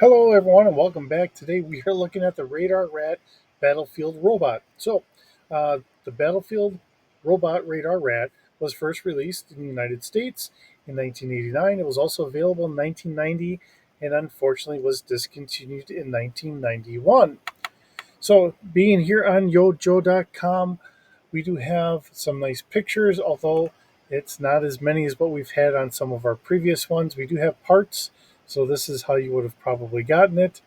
Hello, everyone, and welcome back. Today we are looking at the Radar Rat Battlefield Robot. The Battlefield Robot Radar Rat was first released in the United States in 1989. It was also available in 1990 and unfortunately was discontinued in 1991. So, being here on yojo.com, we do have some nice pictures, although it's not as many as what we've had on some of our previous ones. We do have parts, so this is how you would have probably gotten it.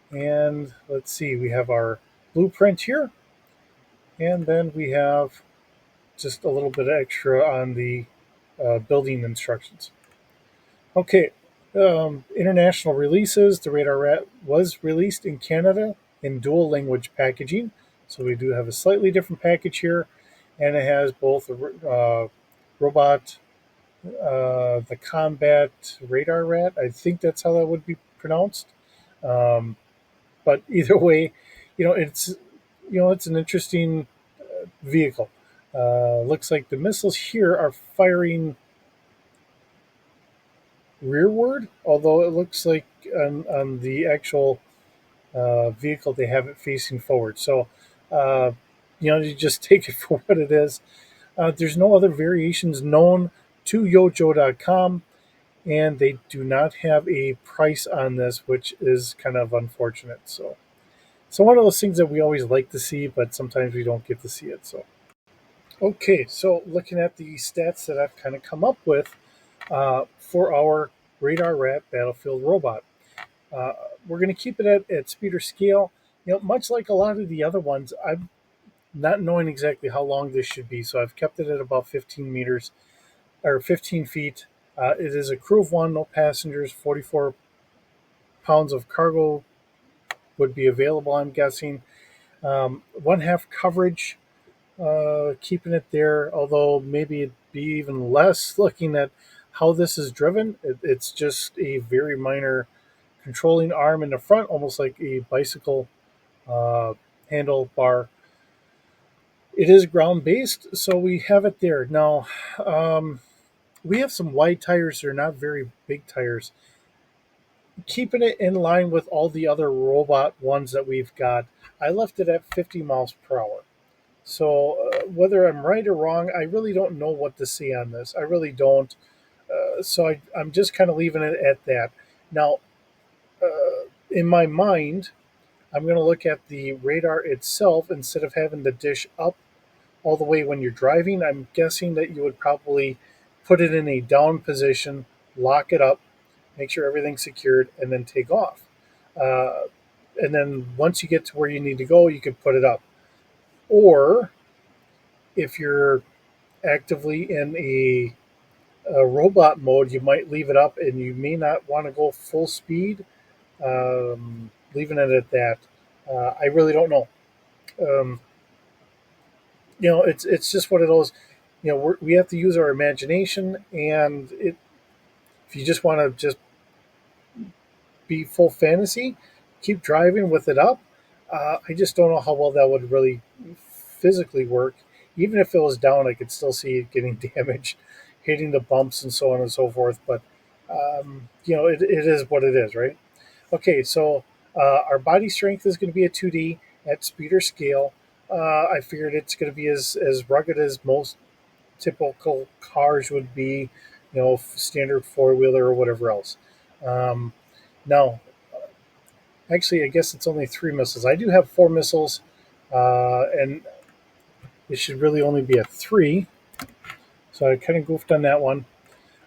And let's see, we have our blueprint here, and then we have just a little bit extra on the building instructions. Okay, international releases. The Radar Rat was released in Canada in dual language packaging. So we do have a slightly different package here, and it has both a robot, the combat radar rat. I think that's how that would be pronounced. Um, but either way, it's it's an interesting vehicle. Looks like the missiles here are firing rearward, although it looks like on the actual vehicle they have it facing forward. So, uh, you just take it for what it is. There's no other variations known to Yojo.com, and they do not have a price on this, which is kind of unfortunate. So one of those things that we always like to see, but sometimes we don't get to see it. So, okay, so looking at the stats that I've kind of come up with for our Radar Rat Battlefield robot. Uh, we're going to keep it at speed or scale. Much like a lot of the other ones, I'm not knowing exactly how long this should be, so I've kept it at about 15 meters or 15 feet. It is a crew of one, no passengers, 44 pounds of cargo would be available, I'm guessing. One half coverage, keeping it there, although maybe it'd be even less looking at how this is driven. It's just a very minor controlling arm in the front, almost like a bicycle uh, handlebar. It is ground based, so we have it there. Now, we have some wide tires, they're not very big tires. Keeping it in line with all the other robot ones that we've got, I left it at 50 miles per hour. So, whether I'm right or wrong, I really don't know what to say on this. I really don't. I'm just kind of leaving it at that. Now, in my mind, I'm going to look at the radar itself instead of having the dish up all the way when you're driving. I'm guessing that you would probably put it in a down position, lock it up, make sure everything's secured, and then take off. Uh, and then once you get to where you need to go, you can put it up. Or if you're actively in a robot mode, you might leave it up and you may not want to go full speed, leaving it at that. I really don't know. Um, it's just what it is. We have to use our imagination, and if you just want to just be full fantasy, keep driving with it up. I just don't know how well that would really physically work. Even if it was down, I could still see it getting damaged, hitting the bumps and so on and so forth. But it is what it is, right? Okay, so our body strength is going to be a 2D at speed or scale. I figured it's going to be as rugged as most typical cars would be, standard four wheeler or whatever else. Um, Now, actually, I guess it's only three missiles. I do have four missiles, and it should really only be a three. So I kind of goofed on that one.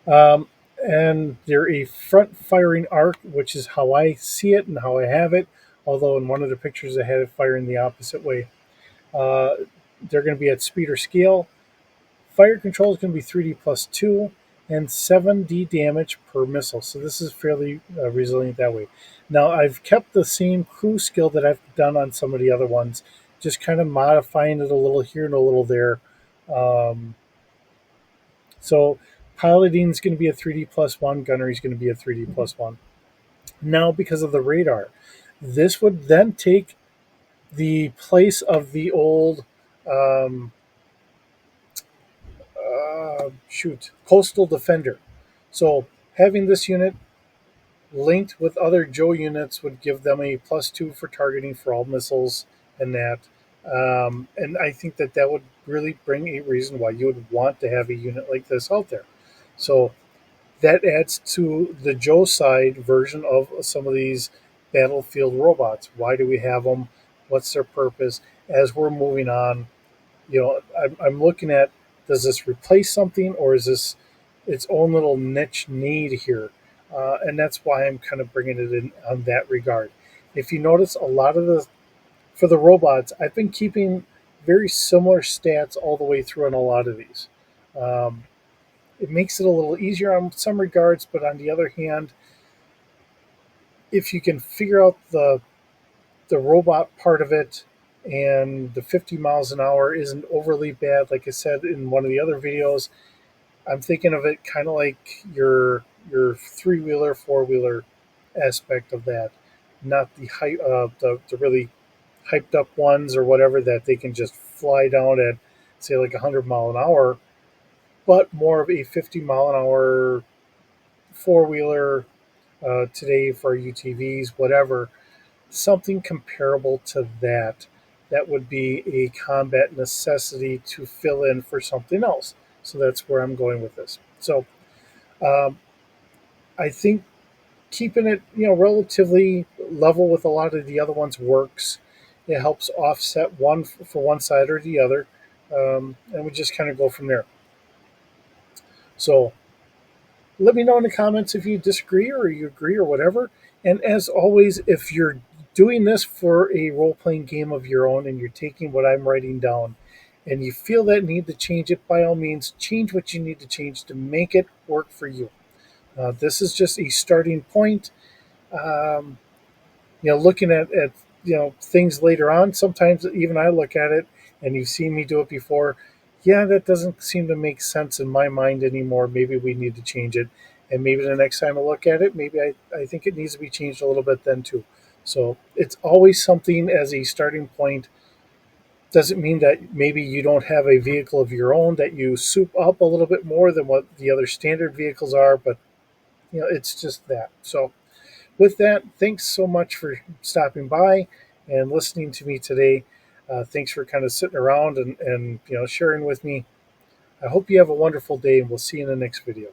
Um, and they're a front firing arc, which is how I see it and how I have it. Although in one of the pictures I had it firing the opposite way. Uh, they're going to be at speed or scale. Fire control is going to be 3D plus 2 and 7D damage per missile. So this is fairly resilient that way. Now, I've kept the same crew skill that I've done on some of the other ones, just kind of modifying it a little here and a little there. Um, so piloting is going to be a 3D plus 1, gunnery is going to be a 3D plus 1. Now, because of the radar, this would then take the place of the old um, Coastal Defender. So having this unit linked with other Joe units would give them a +2 for targeting for all missiles and that. And I think that that would really bring a reason why you would want to have a unit like this out there. So that adds to the Joe side version of some of these battlefield robots. Why do we have them? What's their purpose? As we're moving on, I'm looking at, does this replace something, or is this its own little niche need here? And that's why I'm kind of bringing it in on that regard. If you notice, a lot of the for the robots, I've been keeping very similar stats all the way through on a lot of these. Um, it makes it a little easier on some regards, but on the other hand, if you can figure out the robot part of it, and the 50 miles an hour isn't overly bad, like I said in one of the other videos, I'm thinking of it kind of like your three wheeler, four wheeler aspect of that, not the really hyped up ones or whatever that they can just fly down at, say, like 100 mile an hour, but more of a 50 mile an hour four wheeler today for UTVs, whatever, something comparable to that. That would be a combat necessity to fill in for something else. So that's where I'm going with this. So um, I think keeping it, relatively level with a lot of the other ones works. It helps offset one for one side or the other, and we just kind of go from there. So let me know in the comments if you disagree or you agree or whatever. And as always, if you're doing this for a role playing game of your own and you're taking what I'm writing down and you feel that need to change it, by all means, change what you need to change to make it work for you. This is just a starting point. Um, looking at things later on, sometimes even I look at it, and you've seen me do it before. Yeah, that doesn't seem to make sense in my mind anymore. Maybe we need to change it, and maybe the next time I look at it, maybe I think it needs to be changed a little bit then too. So it's always something as a starting point. Doesn't mean that maybe you don't have a vehicle of your own that you soup up a little bit more than what the other standard vehicles are, but it's just that. So with that, thanks so much for stopping by and listening to me today. Thanks for kind of sitting around and sharing with me. I hope you have a wonderful day, and we'll see you in the next video.